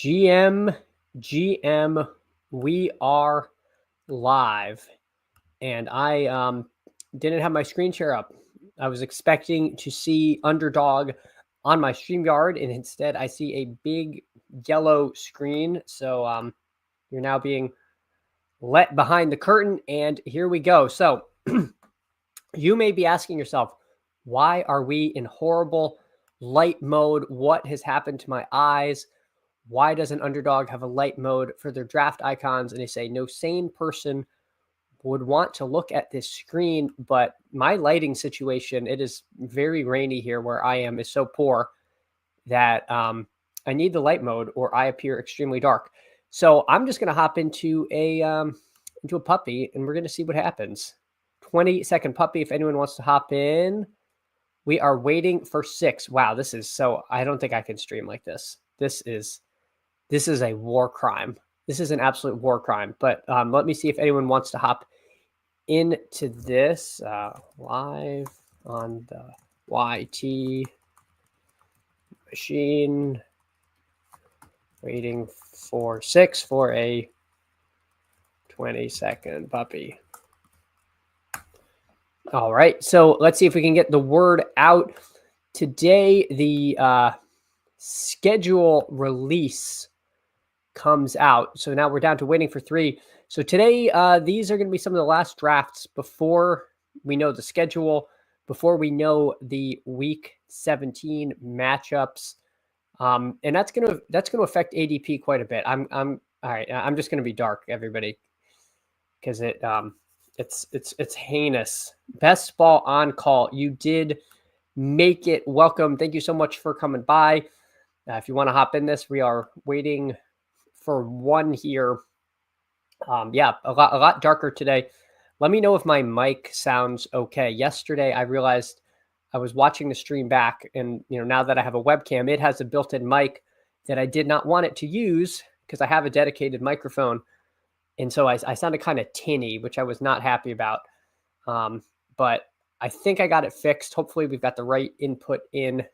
GM, we are live. And I didn't have my screen share up. I was expecting to see Underdog on my StreamYard, and instead I see a big yellow screen. So you're now being let behind the curtain, and here we go. So you may be asking yourself, why are we in horrible light mode? What has happened to my eyes? Why doesn't Underdog have a light mode for their draft icons? And they say no sane person would want to look at this screen, but my lighting situation, it is very rainy here where I am, is so poor that I need the light mode or I appear extremely dark. So I'm just going to hop into a puppy and we're going to see what happens. 20-second puppy. If anyone wants to hop in, we are waiting for 6. Wow, this is so, I don't think I can stream like this. This is a war crime. This is an absolute war crime. But let me see if anyone wants to hop into this live on the YT machine. Waiting for 6 for a 20-second puppy. All right, so let's see if we can get the word out. Today, the schedule release comes out. So now we're down to waiting for 3. So today, these are going to be some of the last drafts before we know the schedule, before we know the Week 17 matchups, and that's going to affect ADP quite a bit. I'm all right. I'm just going to be dark, everybody, because it's heinous. Best Ball on call. You did make it. Welcome. Thank you so much for coming by. If you want to hop in this, we are waiting for 1 here. Yeah, a lot darker today. Let me know if my mic sounds okay. Yesterday, I realized I was watching the stream back, and now that I have a webcam, it has a built-in mic that I did not want it to use because I have a dedicated microphone, and so I sounded kind of tinny, which I was not happy about. But I think I got it fixed. Hopefully, we've got the right input in,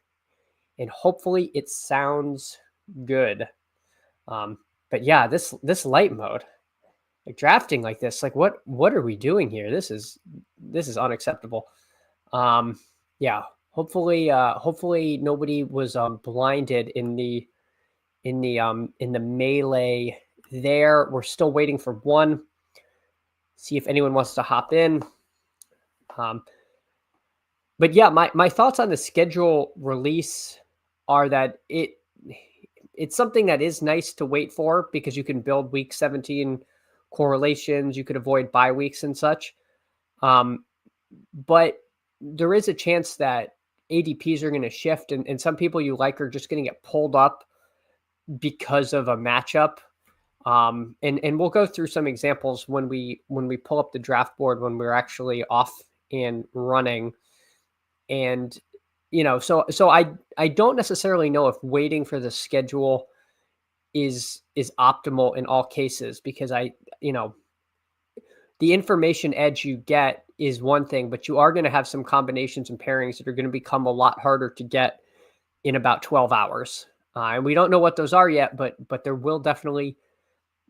and hopefully, it sounds good. But yeah, this light mode, like drafting like this, like what are we doing here? This is unacceptable. Yeah, hopefully nobody was blinded in the melee there. We're still waiting for 1. See if anyone wants to hop in. But yeah, my thoughts on the schedule release are that it's something that is nice to wait for because you can build Week 17 correlations. You could avoid bye weeks and such. But there is a chance that ADPs are going to shift, and some people you like are just going to get pulled up because of a matchup. And we'll go through some examples when we pull up the draft board when we're actually off and running. And so I don't necessarily know if waiting for the schedule is optimal in all cases, because the information edge you get is one thing, but you are going to have some combinations and pairings that are going to become a lot harder to get in about 12 hours. And we don't know what those are yet, but there will definitely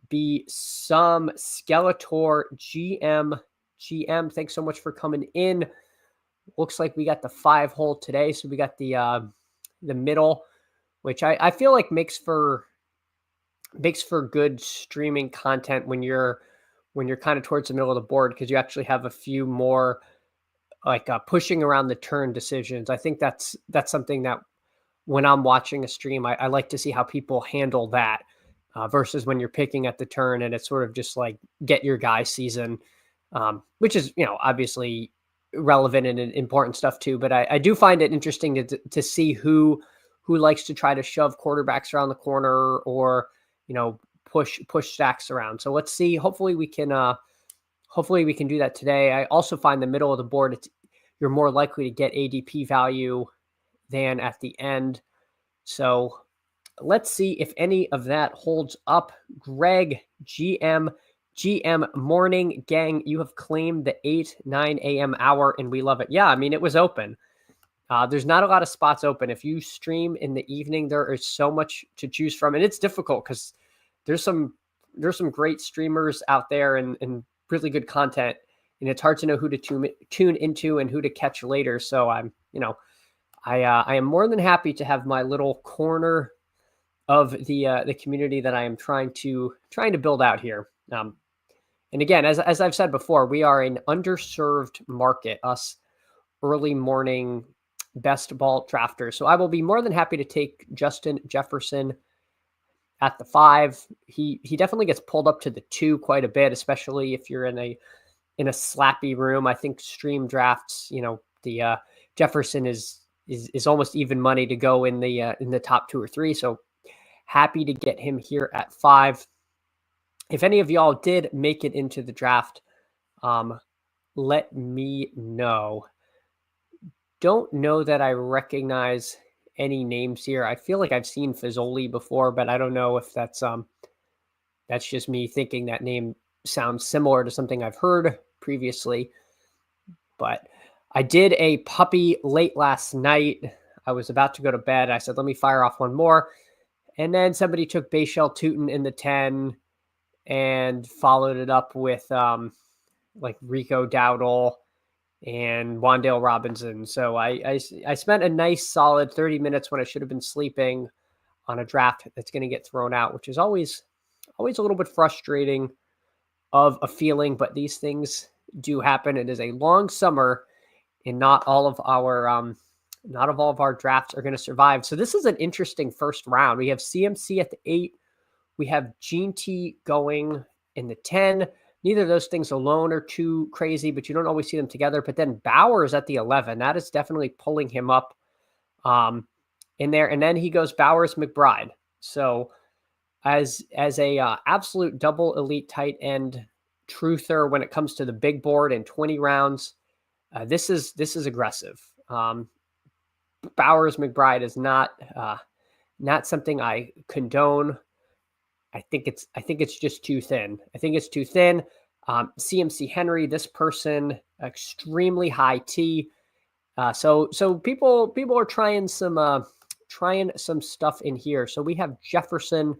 be some. Skeletor GM. Thanks so much for coming in. Looks like we got the 5 hole today. So we got the middle, which I feel like makes for good streaming content when you're kind of towards the middle of the board, because you actually have a few more like pushing around the turn decisions. I think that's something that when I'm watching a stream, I like to see how people handle that versus when you're picking at the turn and it's sort of just like get your guy season, which is, obviously relevant and important stuff too. But I do find it interesting to see who likes to try to shove quarterbacks around the corner or, push stacks around. So let's see. Hopefully we can do that today. I also find the middle of the board, you're more likely to get ADP value than at the end. So let's see if any of that holds up. Greg, GM, morning gang, you have claimed the 8-9 a.m. hour, and we love it. Yeah, I mean, it was open. There's not a lot of spots open. If you stream in the evening, there is so much to choose from, and it's difficult because there's some great streamers out there and really good content, and it's hard to know who to tune into and who to catch later. So I am more than happy to have my little corner of the community that I am trying to build out here. And again, as I've said before, we are an underserved market, us early morning best ball drafters. So I will be more than happy to take Justin Jefferson at the 5. He definitely gets pulled up to the 2 quite a bit, especially if you're in a slappy room. I think stream drafts, the Jefferson is almost even money to go in the top 2 or 3. So happy to get him here at 5. If any of y'all did make it into the draft, let me know. Don't know that I recognize any names here. I feel like I've seen Fazoli before, but I don't know if that's just me thinking that name sounds similar to something I've heard previously. But I did a puppy late last night. I was about to go to bed. I said, let me fire off one more. And then somebody took Bayshell Tootin in the 10 and followed it up with like Rico Dowdle and Wandale Robinson. So I spent a nice solid 30 minutes when I should have been sleeping on a draft that's going to get thrown out, which is always a little bit frustrating of a feeling, but these things do happen. It is a long summer, and not all of our drafts are going to survive. So this is an interesting first round. We have CMC at the 8. We have Gene T going in the 10. Neither of those things alone are too crazy, but you don't always see them together. But then Bowers at the 11. That is definitely pulling him up in there. And then he goes Bowers McBride. So as a absolute double elite tight end truther when it comes to the big board in 20 rounds, this is aggressive. Bowers McBride is not something I condone. I think it's just too thin. I think it's too thin. CMC Henry, this person, extremely high T. So people are trying some stuff in here. So we have Jefferson,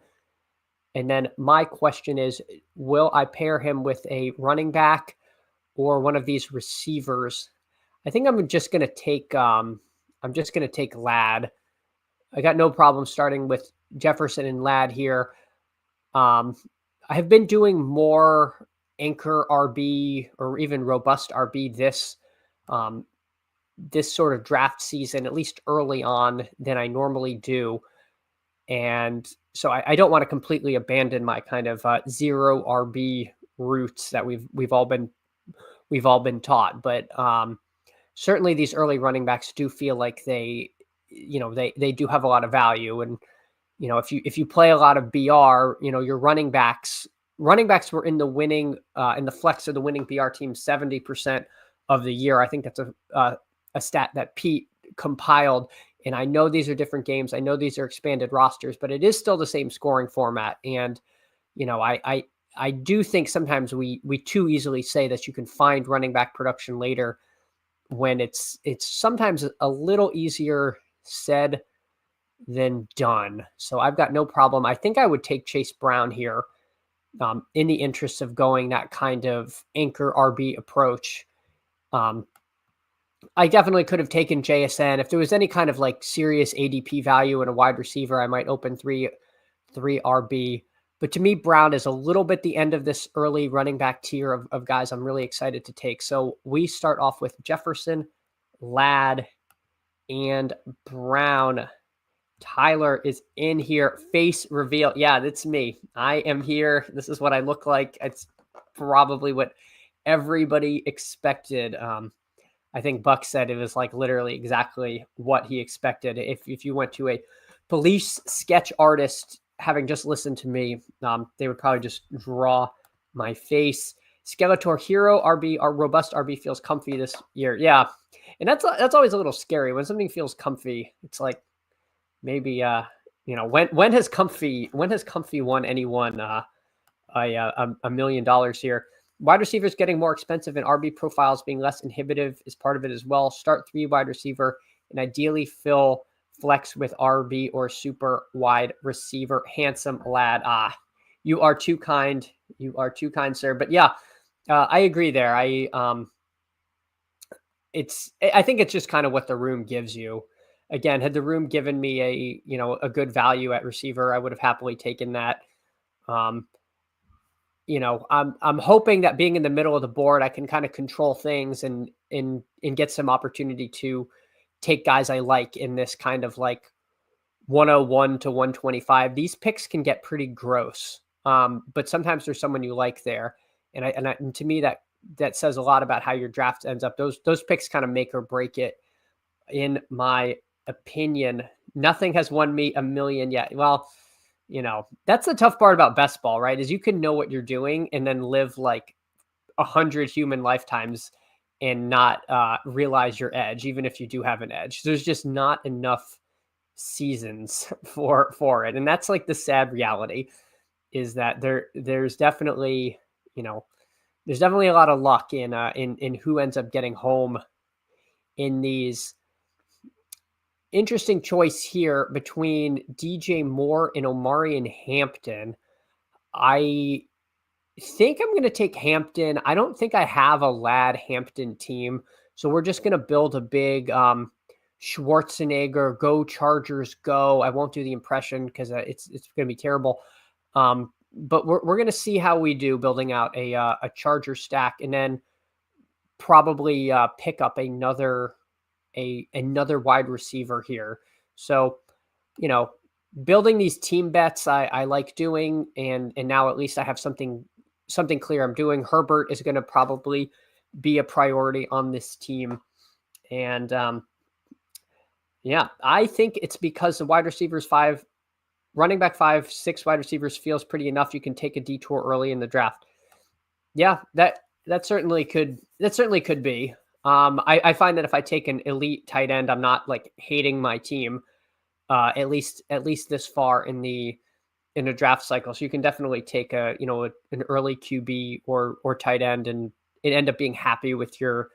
and then my question is, will I pair him with a running back or one of these receivers? I think I'm just gonna take Ladd. I got no problem starting with Jefferson and Ladd here. I have been doing more anchor RB or even robust RB this sort of draft season, at least early on, than I normally do. And so I don't want to completely abandon my kind of zero RB roots that we've all been taught. But certainly these early running backs do feel like they do have a lot of value. And if you play a lot of BR, your running backs were in the winning in the flex of the winning BR team 70% of the year. I think that's a stat that Pete compiled. And I know these are different games. I know these are expanded rosters, but it is still the same scoring format. And I do think sometimes we too easily say that you can find running back production later, when it's sometimes a little easier said than done. So I've got no problem. I think I would take Chase Brown here in the interest of going that kind of anchor RB approach. I definitely could have taken JSN. If there was any kind of like serious ADP value in a wide receiver, I might open three RB. But to me, Brown is a little bit the end of this early running back tier of guys I'm really excited to take. So we start off with Jefferson, Ladd, and Brown. Tyler is in here. Face reveal. Yeah, that's me. I am here. This is what I look like. It's probably what everybody expected. I think Buck said it was like literally exactly what he expected. If you went to a police sketch artist, having just listened to me, they would probably just draw my face. Skeletor Hero RB, our robust RB feels comfy this year. Yeah. And that's always a little scary when something feels comfy. It's like, maybe when has comfy won anyone $1 million here? Wide receivers getting more expensive and RB profiles being less inhibitive is part of it as well. Start 3 wide receiver and ideally fill flex with RB or super wide receiver. Handsome lad. You are too kind. You are too kind, sir. But yeah, I agree there. I think it's just kind of what the room gives you. Again, had the room given me a good value at receiver, I would have happily taken that. Um, I'm hoping that being in the middle of the board, I can kind of control things and get some opportunity to take guys I like in this kind of like 101 to 125. These picks can get pretty gross. But sometimes there's someone you like there. And to me, that says a lot about how your draft ends up. Those picks kind of make or break it, in my opinion. Nothing has won me a million yet. Well, that's the tough part about best ball, right? Is you can know what you're doing and then live like 100 human lifetimes and not realize your edge, even if you do have an edge. There's just not enough seasons for it, and that's like the sad reality. Is that there's definitely there's definitely a lot of luck in who ends up getting home in these. Interesting choice here between DJ Moore and Omarion Hampton. I think I'm going to take Hampton. I don't think I have a lad Hampton team, so we're just going to build a big Schwarzenegger, go Chargers, go. I won't do the impression because it's going to be terrible. But we're going to see how we do building out a Charger stack, and then probably pick up another wide receiver here. So, building these team bets I like doing, and now at least I have something clear I'm doing. Herbert is going to probably be a priority on this team. And I think it's because the wide receivers running back 5, 6 wide receivers feels pretty enough. You can take a detour early in the draft. Yeah, that certainly could be. I find that if I take an elite tight end, I'm not like hating my team. At least this far in the draft cycle. So you can definitely take an early QB or tight end and end up being happy with your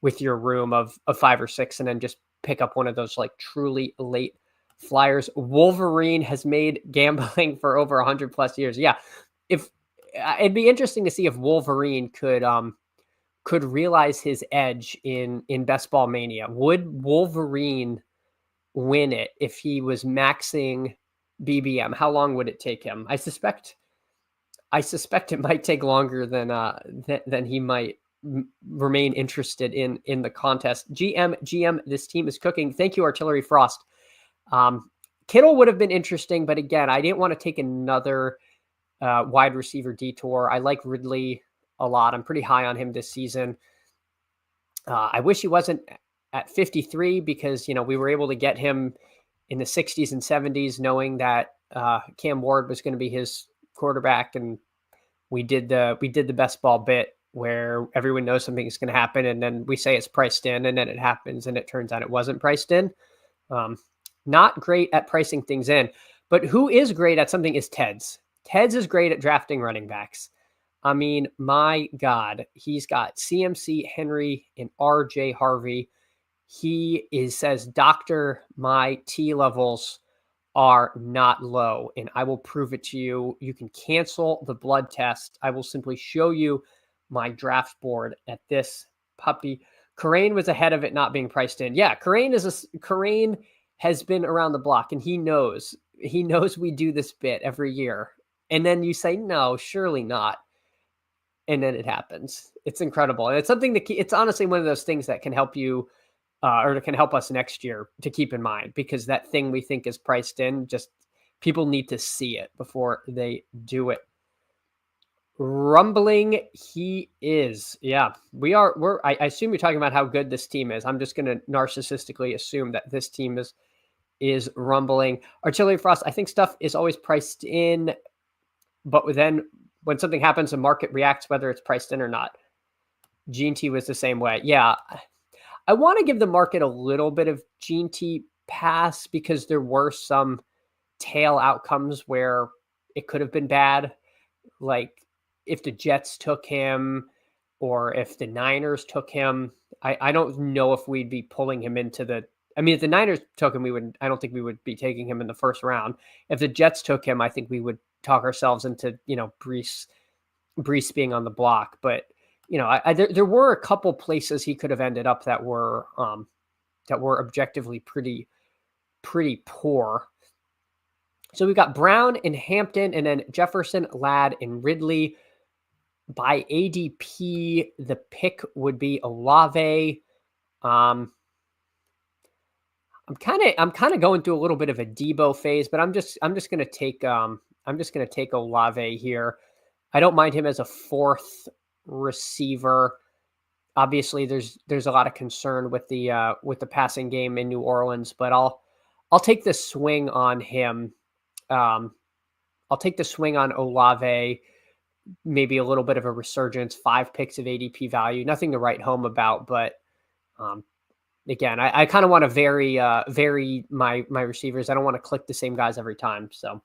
room of 5 or 6, and then just pick up one of those like truly late flyers. Wolverine has made gambling for over 100 plus years. Yeah. If it'd be interesting to see if Wolverine could realize his edge in Best Ball Mania. Would Wolverine win it if he was maxing BBM? How long would it take him? I suspect it might take longer than he might remain interested in the contest. GM, this team is cooking. Thank you, Artillery Frost. Kittle would have been interesting, but again, I didn't want to take another wide receiver detour. I like Ridley a lot. I'm pretty high on him this season. I wish he wasn't at 53 because, we were able to get him in the 60s and 70s, knowing that Cam Ward was going to be his quarterback. And we did the best ball bit where everyone knows something is going to happen. And then we say it's priced in, and then it happens. And it turns out it wasn't priced in. Not great at pricing things in, but who is great at something is Teds. Teds is great at drafting running backs. I mean, my God, he's got CMC, Henry, and RJ Harvey. He says, Doctor, my T levels are not low, and I will prove it to you. You can cancel the blood test. I will simply show you my draft board at this puppy. Karain was ahead of it not being priced in. Yeah, Karain has been around the block, and he knows we do this bit every year. And then you say, no, surely not. And then it happens. It's incredible. And it's something it's honestly one of those things that can help you or can help us next year to keep in mind, because that thing we think is priced in, just people need to see it before they do it. Rumbling he is. Yeah, I assume you're talking about how good this team is. I'm just going to narcissistically assume that this team is rumbling. Artillery Frost, I think stuff is always priced in, but then when something happens, the market reacts whether it's priced in or not. Gene T was the same way. Yeah. I want to give the market a little bit of Gene T pass because there were some tail outcomes where it could have been bad. Like if the Jets took him or if the Niners took him, I don't know if we'd be pulling him into the I mean, if the Niners took him, I don't think we would be taking him in the first round. If the Jets took him, I think we would talk ourselves into, Brees being on the block. But, there were a couple places he could have ended up that were objectively pretty poor. So we've got Brown and Hampton, and then Jefferson, Ladd, and Ridley. By ADP, the pick would be Olave. I'm kind of going through a little bit of a Debo phase, but I'm just gonna take Olave here. I don't mind him as a fourth receiver. Obviously, there's a lot of concern with the passing game in New Orleans, but I'll take the swing on him. I'll take the swing on Olave. Maybe a little bit of a resurgence, 5 picks of ADP value, nothing to write home about, but again, I kind of want to vary my receivers. I don't want to click the same guys every time. So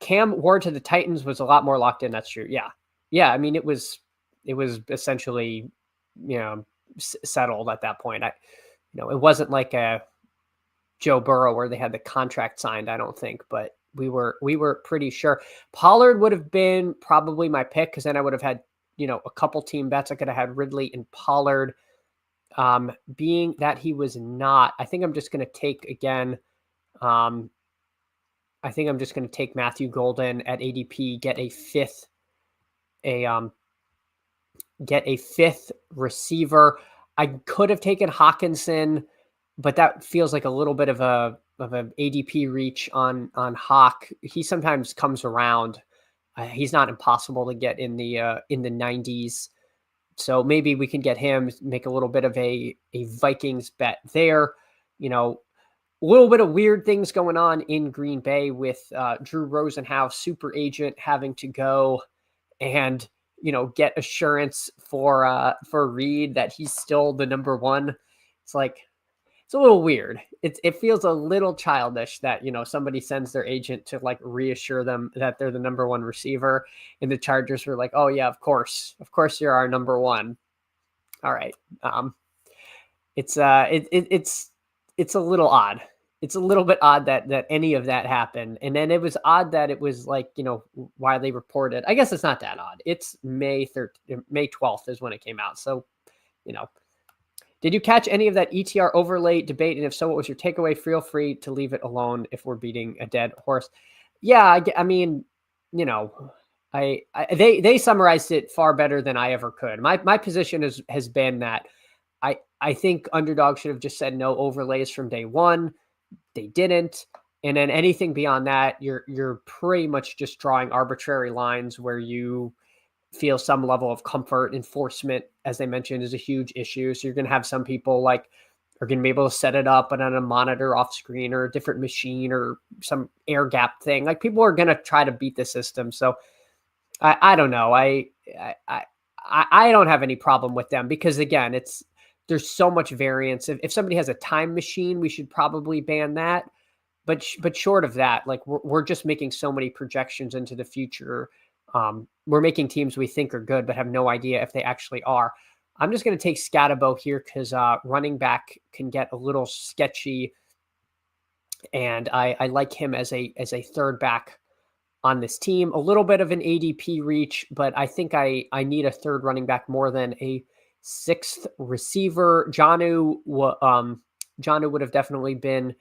Cam Ward to the Titans was a lot more locked in. That's true. Yeah. I mean, it was essentially, settled at that point. It wasn't like a Joe Burrow where they had the contract signed, I don't think, but we were pretty sure. Pollard would have been probably my pick, because then I would have had, a couple team bets. I could have had Ridley and Pollard. Being that he was not, I think I'm just going to take again. I think I'm just going to take Matthew Golden at ADP, get a fifth receiver. I could have taken Hawkinson, but that feels like a little bit of an ADP reach on Hawk. He sometimes comes around. He's not impossible to get in the 90s. So maybe we can get him, make a little bit of a Vikings bet there. A little bit of weird things going on in Green Bay with Drew Rosenhaus, super agent, having to go and, get assurance for Reed that he's still the number one. It's a little weird. It feels a little childish that, somebody sends their agent to reassure them that they're the number one receiver, and the Chargers were like, oh yeah, of course you're our number one. All right. It's a little odd. It's a little bit odd that any of that happened. And then it was odd that it was widely reported. I guess it's not that odd. It's May 12th is when it came out. So, did you catch any of that ETR overlay debate? And if so, what was your takeaway? Feel free to leave it alone if we're beating a dead horse. Yeah, I mean, they summarized it far better than I ever could. My position has been that I think Underdog should have just said no overlays from day one. They didn't. And then anything beyond that, you're pretty much just drawing arbitrary lines where you feel some level of comfort. Enforcement, as they mentioned, is a huge issue. So you're going to have some people are going to be able to set it up on a monitor off screen or a different machine or some air gap thing. People are going to try to beat the system. So I don't know. I don't have any problem with them, because again, there's so much variance. If somebody has a time machine, we should probably ban that. But short of that, we're just making so many projections into the future. We're making teams we think are good, but have no idea if they actually are. I'm just going to take Scatabo here because running back can get a little sketchy, and I like him as a third back on this team. A little bit of an ADP reach, but I think I need a third running back more than a sixth receiver. Jonnu would have definitely been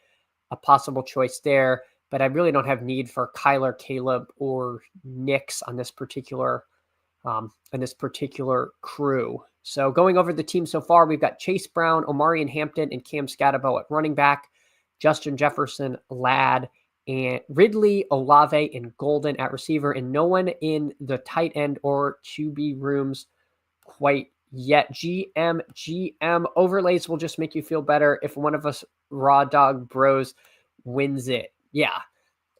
a possible choice there, but I really don't have need for Kyler, Caleb, or Nix on this particular crew. So going over the team so far, we've got Chase Brown, Omarion Hampton, and Cam Scatabo at running back, Justin Jefferson, Ladd, and Ridley, Olave, and Golden at receiver, and no one in the tight end or QB rooms quite yet. GM overlays will just make you feel better if one of us raw dog bros wins it. Yeah.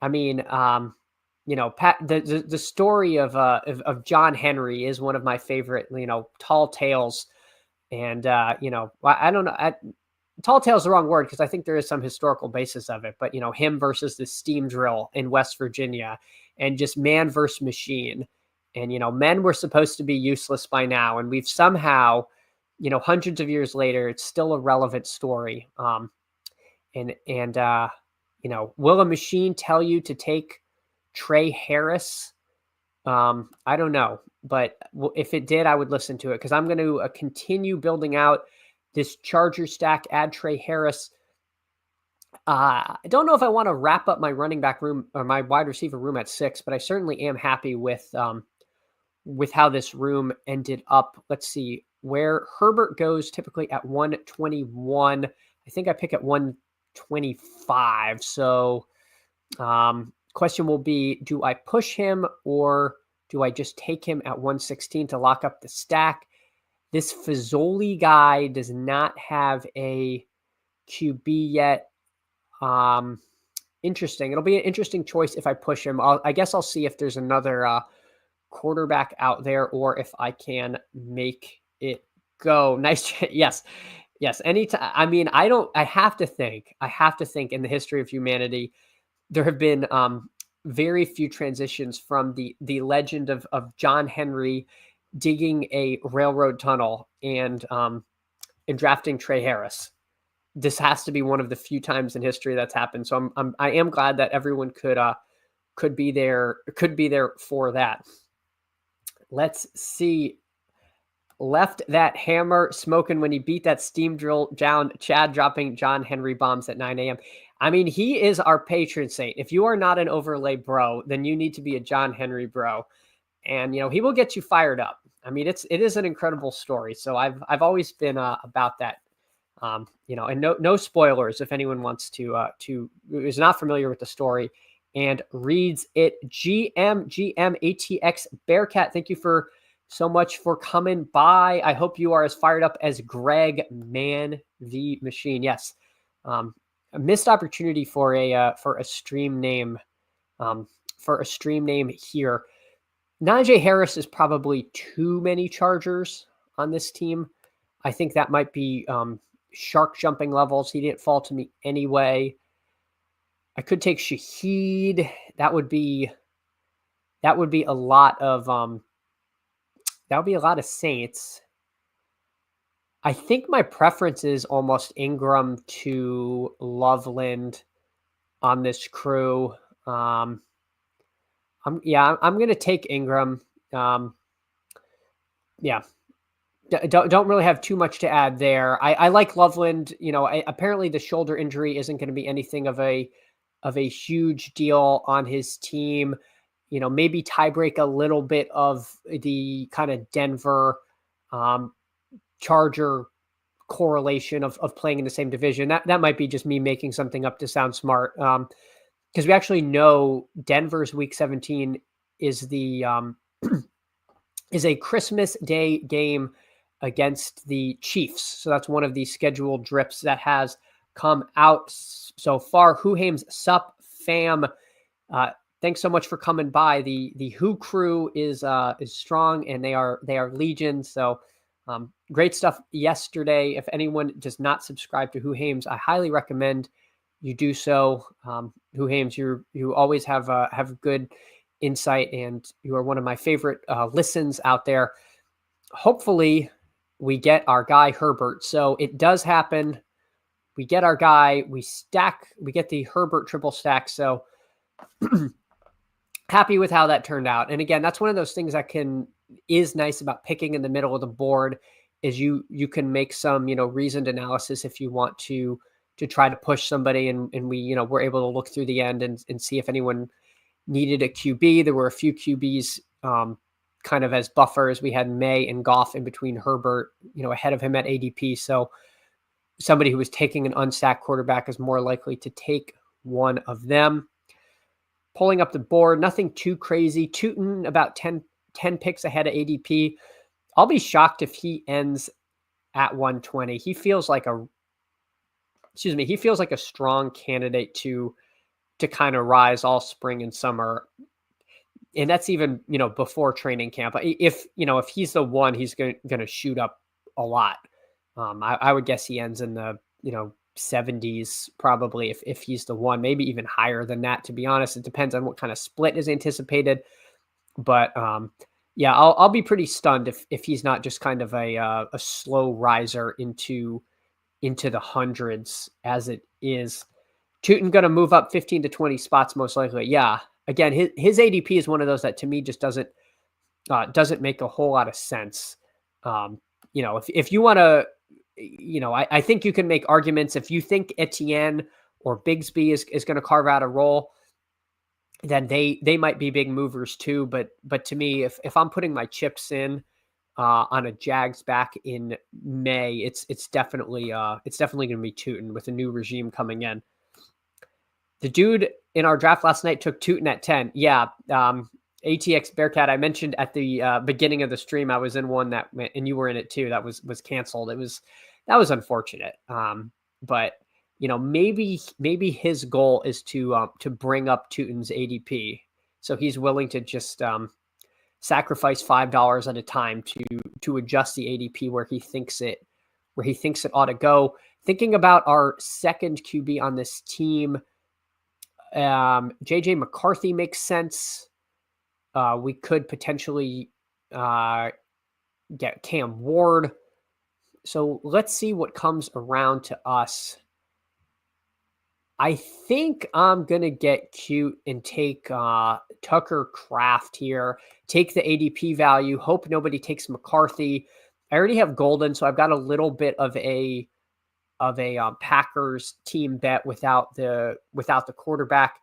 I mean, Pat, the story of John Henry is one of my favorite, tall tales. And, I don't know. Tall tale is the wrong word, because I think there is some historical basis of it, but him versus the steam drill in West Virginia, and just man versus machine. And, men were supposed to be useless by now. And we've somehow, hundreds of years later, it's still a relevant story. And will a machine tell you to take Trey Harris? I don't know, but if it did, I would listen to it, because I'm going to continue building out this Charger stack, add Trey Harris. I don't know if I want to wrap up my running back room or my wide receiver room at 6, but I certainly am happy with how this room ended up. Let's see where Herbert goes typically at 121. I think I pick at 125. So question will be, do I push him or do I just take him at 116 to lock up the stack? This Fazoli guy does not have a QB yet. Interesting. It'll be an interesting choice if I push him. I guess I'll see if there's another quarterback out there or if I can make it go. Nice. Yes. Anytime. I mean, I have to think in the history of humanity, there have been very few transitions from the legend of John Henry digging a railroad tunnel and drafting Trey Harris. This has to be one of the few times in history that's happened. So I am glad that everyone could be there for that. Let's see. Left that hammer smoking when he beat that steam drill down. Chad dropping John Henry bombs at 9 a.m. I mean, he is our patron saint. If you are not an overlay bro, then you need to be a John Henry bro. And, he will get you fired up. I mean, it is an incredible story. So I've always been about that. And no spoilers if anyone wants to is not familiar with the story and reads it. GMATX Bearcat, thank you so much for coming by. I hope you are as fired up as Greg Man the Machine. Yes, a missed opportunity for a stream name here. Najee Harris is probably too many Chargers on this team. I think that might be shark jumping levels. He didn't fall to me anyway. I could take Shaheed. That would be a lot of Saints. I think my preference is almost Ingram to Loveland on this crew. I'm going to take Ingram. Don't really have too much to add there. I like Loveland. Apparently the shoulder injury isn't going to be anything of a huge deal on his team. Maybe tiebreak a little bit of the kind of Denver Charger correlation of playing in the same division. That might be just me making something up to sound smart. Because we actually know Denver's Week 17 is is a Christmas Day game against the Chiefs. So that's one of the scheduled drips that has come out so far. Whohames sup fam. Thanks so much for coming by. The Who crew is strong and they are legion. So great stuff yesterday. If anyone does not subscribe to Whohames, I highly recommend you do so. Whohames, you always have good insight and you are one of my favorite listens out there. Hopefully we get our guy Herbert. So it does happen. We get our guy, we get the Herbert triple stack. So happy with how that turned out. And again, that's one of those things that is nice about picking in the middle of the board is you can make some, reasoned analysis if you want to try to push somebody. And we, we're able to look through the end and see if anyone needed a QB. There were a few QBs kind of as buffers. We had May and Goff in between Herbert, ahead of him at ADP. So somebody who was taking an unstacked quarterback is more likely to take one of them. Pulling up the board, nothing too crazy. Tootin about 10 picks ahead of ADP. I'll be shocked if he ends at 120. He feels like a strong candidate to kind of rise all spring and summer. And that's even, before training camp. If he's the one, he's going to shoot up a lot. I would guess he ends in the, 70s probably if he's the one, maybe even higher than that, to be honest. It depends on what kind of split is anticipated. But I'll be pretty stunned if he's not just kind of a slow riser into into the hundreds as it is. Tootin going to move up 15 to 20 spots most likely. Yeah. Again, his ADP is one of those that to me just doesn't make a whole lot of sense. If you want to, I think you can make arguments. If you think Etienne or Bigsby is going to carve out a role, then they might be big movers too. But to me, if I'm putting my chips in on a Jags back in May, it's definitely going to be Tootin with a new regime coming in. The dude in our draft last night took Tootin at 10. Yeah. ATX Bearcat, I mentioned at the beginning of the stream, I was in one that, and you were in it too, that was canceled. That was unfortunate. But maybe his goal is to bring up Tootin's ADP. So he's willing to just sacrifice $5 at a time to adjust the ADP where he thinks it ought to go. Thinking about our second QB on this team, JJ McCarthy makes sense. We could potentially get Cam Ward. So let's see what comes around to us. I think I'm going to get cute and take Tucker Kraft here. Take the ADP value. Hope nobody takes McCarthy. I already have Golden, so I've got a little bit of a Packers team bet without the quarterback.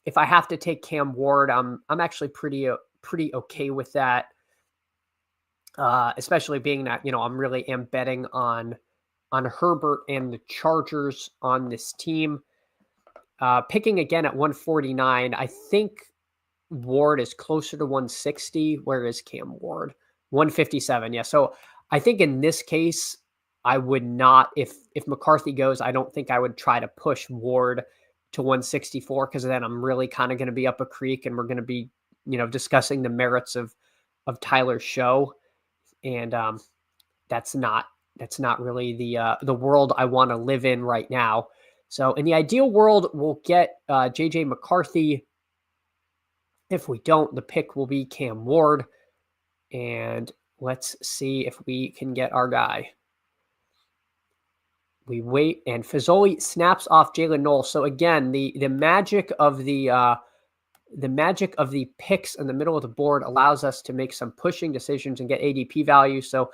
If I have to take Cam Ward, I'm actually pretty okay with that. Especially being that, I'm really am betting on Herbert and the Chargers on this team. Picking again at 149, I think Ward is closer to 160. Where is Cam Ward? 157. Yeah. So I think in this case, I would not, if McCarthy goes, I don't think I would try to push Ward to 164, because then I'm really kind of going to be up a creek and we're going to be, discussing the merits of Tyler's show. And that's not really the world I want to live in right now. So in the ideal world, we'll get JJ McCarthy. If we don't, the pick will be Cam Ward. And let's see if we can get our guy. We wait, and Fazoli snaps off Jalen Knowles. So again, the magic of the picks in the middle of the board allows us to make some pushing decisions and get ADP value. So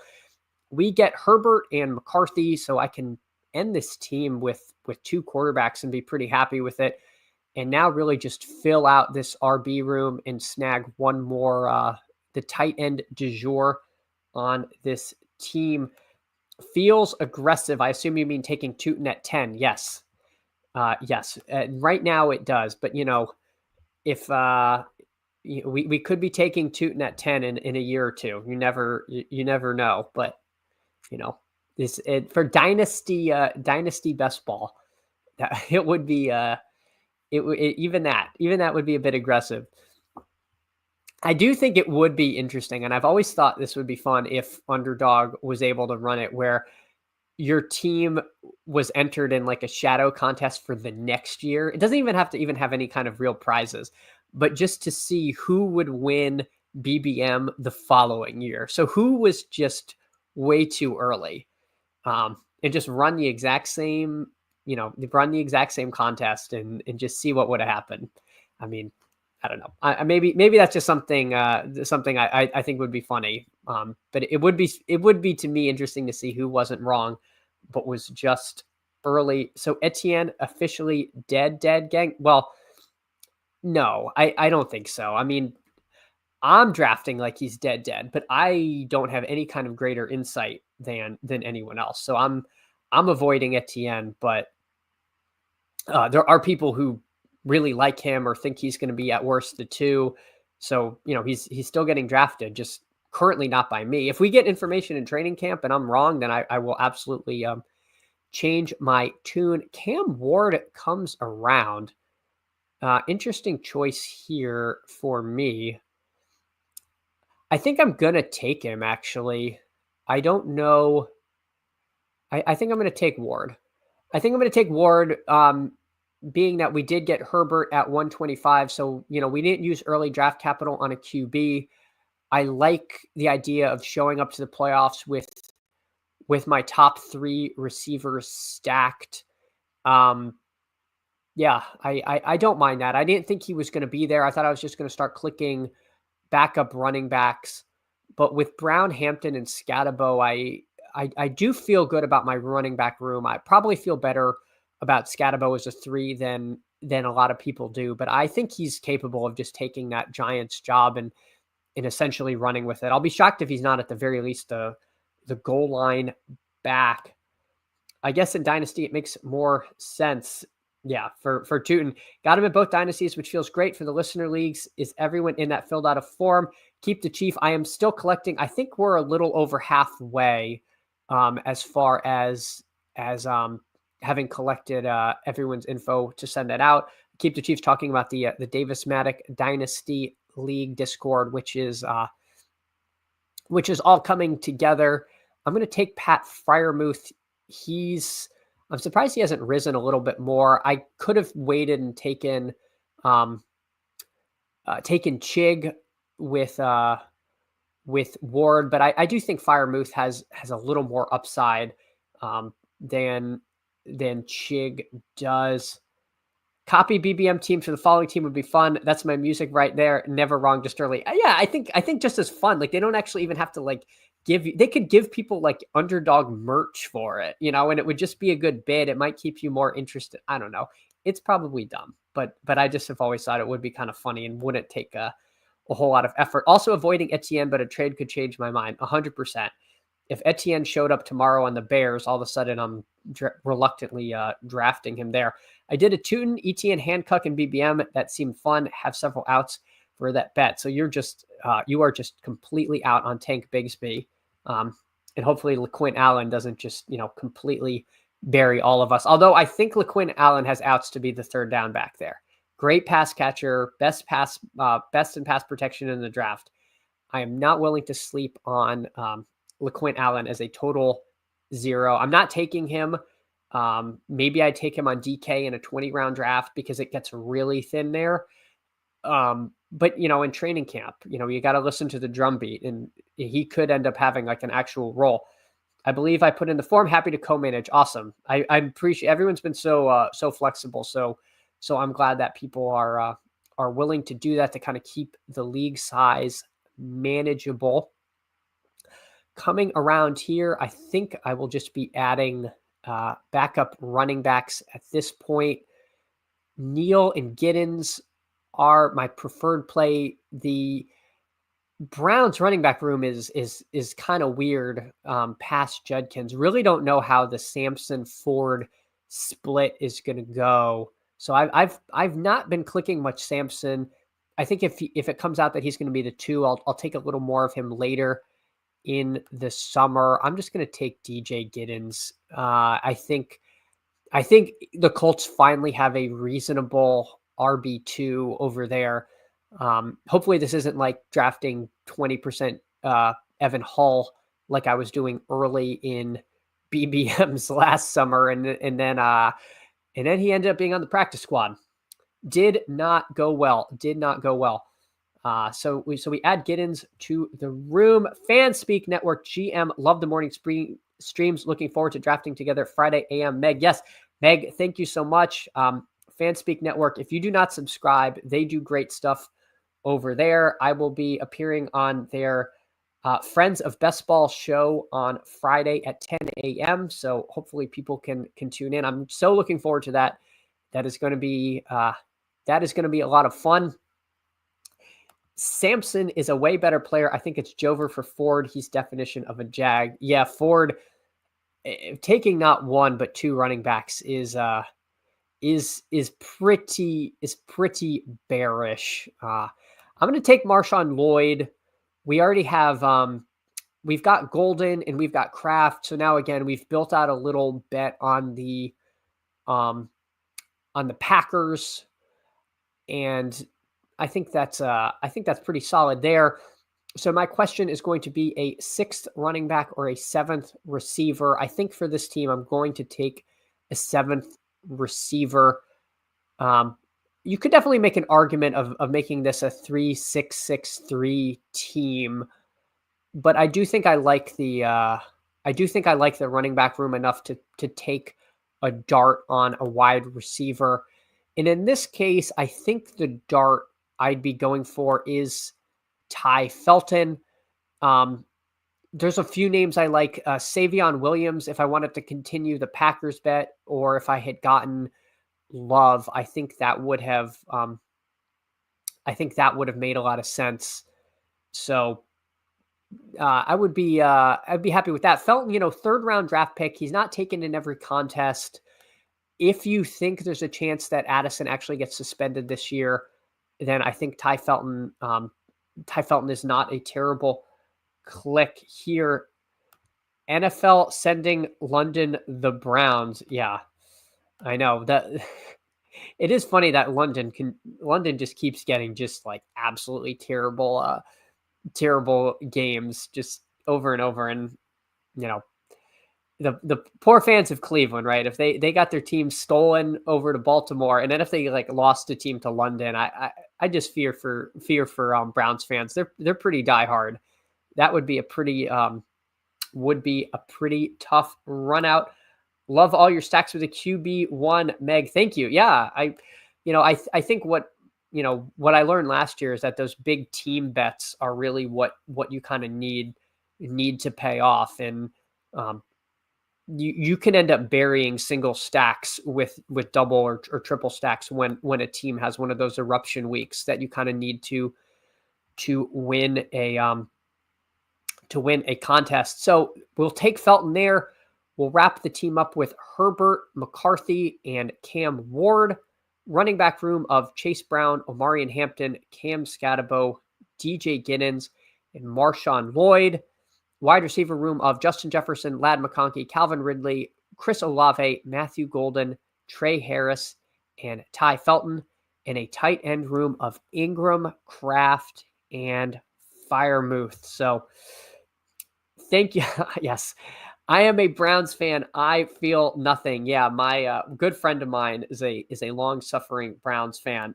we get Herbert and McCarthy, so I can end this team with two quarterbacks and be pretty happy with it. And now really just fill out this RB room and snag one more, the tight end du jour on this team. Feels aggressive. I assume you mean taking Tootin at 10. Yes. Yes. Right now it does. But, if we could be taking Tootin at 10 in a year or two. You never know. But, for dynasty best ball, it would be even that would be a bit aggressive. I do think it would be interesting, and I've always thought this would be fun if Underdog was able to run it where your team was entered in like a shadow contest for the next year. It doesn't even have to have any kind of real prizes, but just to see who would win BBM the following year. So who was just way too early, and just run the exact same contest and just see what would have happened. I mean, I don't know. Maybe that's just something I think would be funny. But it would be to me interesting to see who wasn't wrong, but was just early. So Etienne officially dead, gang. Well, no, I don't think so. I mean, I'm drafting like he's dead, but I don't have any kind of greater insight than anyone else. So I'm avoiding Etienne, but there are people who really like him or think he's going to be at worst the 2. So, he's still getting drafted, just currently not by me. If we get information in training camp and I'm wrong, then I will absolutely change my tune. Cam Ward comes around. Interesting choice here for me. I think I'm going to take him, actually. I don't know. I think I'm going to take Ward. Being that we did get Herbert at 125. So, we didn't use early draft capital on a QB. I like the idea of showing up to the playoffs with with my top 3 receivers stacked. Yeah, I don't mind that. I didn't think he was going to be there. I thought I was just going to start clicking backup running backs. But with Brown, Hampton, and Scatabo, I do feel good about my running back room. I probably feel better about Scatabo as a 3 than a lot of people do. But I think he's capable of just taking that Giants job and essentially running with it. I'll be shocked if he's not at the very least the goal line back. I guess in Dynasty it makes more sense. Yeah, for Tootin. Got him in both dynasties, which feels great for the listener leagues. Is everyone in that filled out of form? Keep the Chief. I am still collecting. I think we're a little over halfway as far as having collected everyone's info to send that out. Keep the Chief talking about the Davis Maddock Dynasty League Discord, which is all coming together. I'm going to take Pat Freiermuth. I'm surprised he hasn't risen a little bit more. I could have waited and taken Chig with Ward, but I do think Freiermuth has a little more upside than Chig does. Copy BBM teams for the following team would be fun. That's my music right there. Never wrong, just early. Yeah, I think just as fun. Like, they don't actually even have to like they could give people like Underdog merch for it, and it would just be a good bid. It might keep you more interested. I don't know. It's probably dumb, but I just have always thought it would be kind of funny and wouldn't take a whole lot of effort. Also avoiding Etienne, but a trade could change my mind 100%. If Etienne showed up tomorrow on the Bears, all of a sudden I'm reluctantly drafting him there. I did a Tootin, Etienne, Hancock, and BBM. That seemed fun. Have several outs for that bet. So you are just completely out on Tank Bigsby. And hopefully LaQuint Allen doesn't just, completely bury all of us. Although I think LaQuint Allen has outs to be the third down back there. Great pass catcher, best in pass protection in the draft. I am not willing to sleep on LaQuint Allen as a total 0. I'm not taking him. Maybe I take him on DK in a 20-round draft because it gets really thin there. But, in training camp, you got to listen to the drumbeat, and he could end up having like an actual role. I believe I put in the form. Happy to co-manage. Awesome. I appreciate everyone's been so flexible. So I'm glad that people are willing to do that to kind of keep the league size manageable. Coming around here, I think I will just be adding backup running backs at this point. Neal and Giddens are my preferred play. The Browns running back room is kind of weird past Judkins. Really don't know how the Sampson Ford split is going to go. So I've not been clicking much Sampson. I think if it comes out that he's going to be the 2, I'll take a little more of him later in the summer. I'm just going to take DJ Giddens. I think the Colts finally have a reasonable RB2 over there. Hopefully this isn't like drafting 20% Evan Hull like I was doing early in BBM's last summer, and then he ended up being on the practice squad. Did not go well. So we add Giddens to the room. Fanspeak Network GM, love the morning streams. Looking forward to drafting together Friday AM. Meg, yes, Meg, thank you so much. Fanspeak Network, if you do not subscribe, they do great stuff over there. I will be appearing on their Friends of Best Ball show on Friday at 10 a.m. So hopefully people can tune in. I'm so looking forward to that. That is going to be a lot of fun. Sampson is a way better player. I think it's Jover for Ford. He's definition of a Jag. Yeah, Ford taking not 1 but 2 running backs is pretty bearish. I'm going to take Marshawn Lloyd. We already have we've got Golden and we've got Kraft. So now again, we've built out a little bet on the Packers, and I think that's pretty solid there. So my question is going to be a 6th running back or a 7th receiver. I think for this team, I'm going to take a 7th receiver. You could definitely make an argument of making this a 3-6-6-3 team, but I do think I like the I do think I like the running back room enough to take a dart on a wide receiver. And in this case, I think the dart I'd be going for is Ty Felton. There's a few names I like. Savion Williams, if I wanted to continue the Packers bet, or if I had gotten Love, I think that would have made a lot of sense. So I'd be happy with that. Felton, third round draft pick. He's not taken in every contest. If you think there's a chance that Addison actually gets suspended this year, then I think Ty Felton is not a terrible click here. NFL sending London the Browns. Yeah, I know that. It is funny that London just keeps getting just like absolutely terrible games just over and over. And the poor fans of Cleveland, right? If they got their team stolen over to Baltimore, and then if they like lost a team to London, I just fear for Browns fans. They're pretty diehard. That would be a pretty tough run out. Love all your stacks with a QB1, Meg. Thank you. Yeah, I think what I learned last year is that those big team bets are really what you kind of need to pay off, and you can end up burying single stacks with double or triple stacks when a team has one of those eruption weeks that you kind of need to win a contest. So we'll take Felton there. We'll wrap the team up with Herbert, McCarthy, and Cam Ward. Running back room of Chase Brown, Omarion Hampton, Cam Scatabo, DJ Giddens, and Marshawn Lloyd. Wide receiver room of Justin Jefferson, Ladd McConkey, Calvin Ridley, Chris Olave, Matthew Golden, Trey Harris, and Ty Felton. And a tight end room of Ingram, Kraft, and Firemuth. So thank you. Yes. I am a Browns fan. I feel nothing. Yeah, my good friend of mine is a long-suffering Browns fan.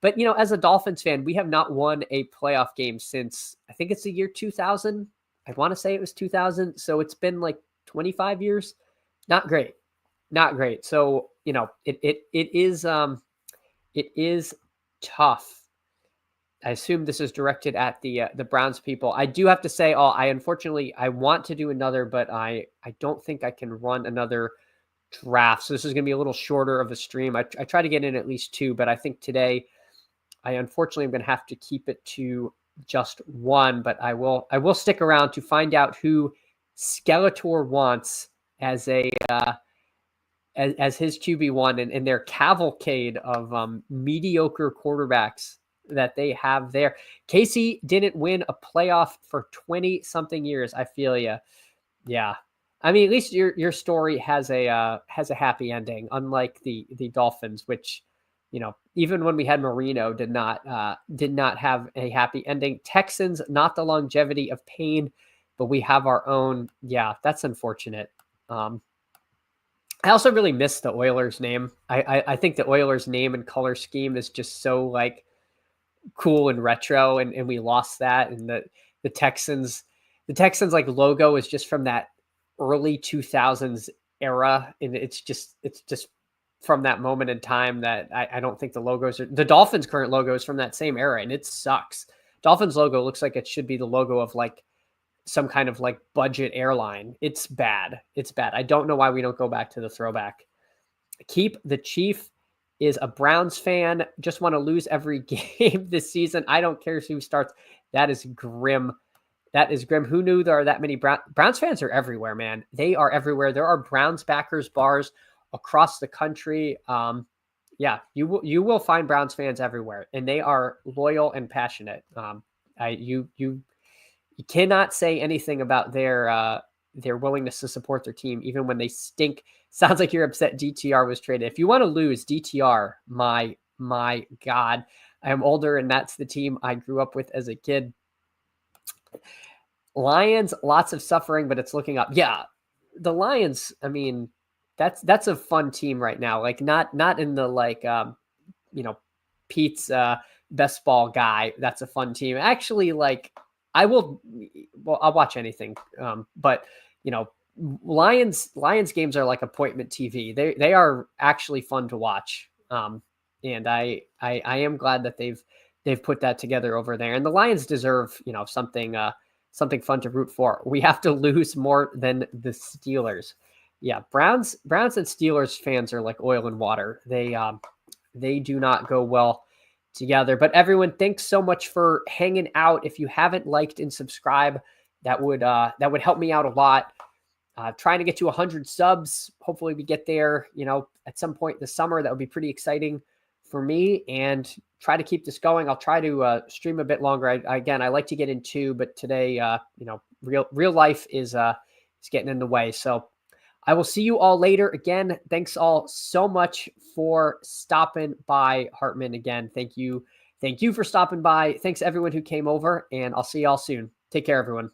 But as a Dolphins fan, we have not won a playoff game since I think it's the year 2000. I want to say it was 2000. So it's been like 25 years. Not great. So it is tough. I assume this is directed at the Browns people. I do have to say, I want to do another, but I don't think I can run another draft. So this is going to be a little shorter of a stream. I try to get in at least two, but I think today I unfortunately am going to have to keep it to just one. But I will stick around to find out who Skeletor wants as a as his QB1 and their cavalcade of mediocre quarterbacks that they have there. Casey didn't win a playoff for 20 something years. I feel you. Yeah. I mean, at least your story has a happy ending, unlike the Dolphins, which, even when we had Marino did not have a happy ending. Texans, not the longevity of pain, but we have our own. Yeah, that's unfortunate. I also really miss the Oilers name. I think the Oilers name and color scheme is just so like cool and retro, and we lost that. And the Texans like logo is just from that early 2000s era, and it's just from that moment in time that I don't think the Dolphins current logo is from that same era, and it sucks. Dolphins logo looks like it should be the logo of like some kind of like budget airline. It's bad. I don't know why we don't go back to the throwback. Keep the Chief is a Browns fan. Just want to lose every game this season. I don't care who starts. That is grim. Who knew there are that many Browns fans are everywhere, man. They are everywhere. There are Browns backers bars across the country. Yeah, you will find Browns fans everywhere, and they are loyal and passionate. You cannot say anything about their willingness to support their team, even when they stink. Sounds like you're upset DTR was traded. If you want to lose DTR, my God, I am older, and that's the team I grew up with as a kid. Lions, lots of suffering, but it's looking up. Yeah, the Lions, I mean, that's a fun team right now. Like not in the like Pete's best ball guy. That's a fun team. Actually, like I'll watch anything. But Lions games are like appointment TV. They are actually fun to watch. And I am glad that they've put that together over there. And the Lions deserve, something fun to root for. We have to lose more than the Steelers. Yeah, Browns and Steelers fans are like oil and water. They do not go well together. But everyone, thanks so much for hanging out. If you haven't liked and subscribed, that would help me out a lot. Trying to get to 100 subs. Hopefully we get there, at some point this summer. That would be pretty exciting for me, and try to keep this going. I'll try to stream a bit longer. I like to get in 2, but today, real life is getting in the way. So I will see you all later. Again, thanks all so much for stopping by. Hartman, again, thank you for stopping by. Thanks everyone who came over, and I'll see y'all soon. Take care, everyone.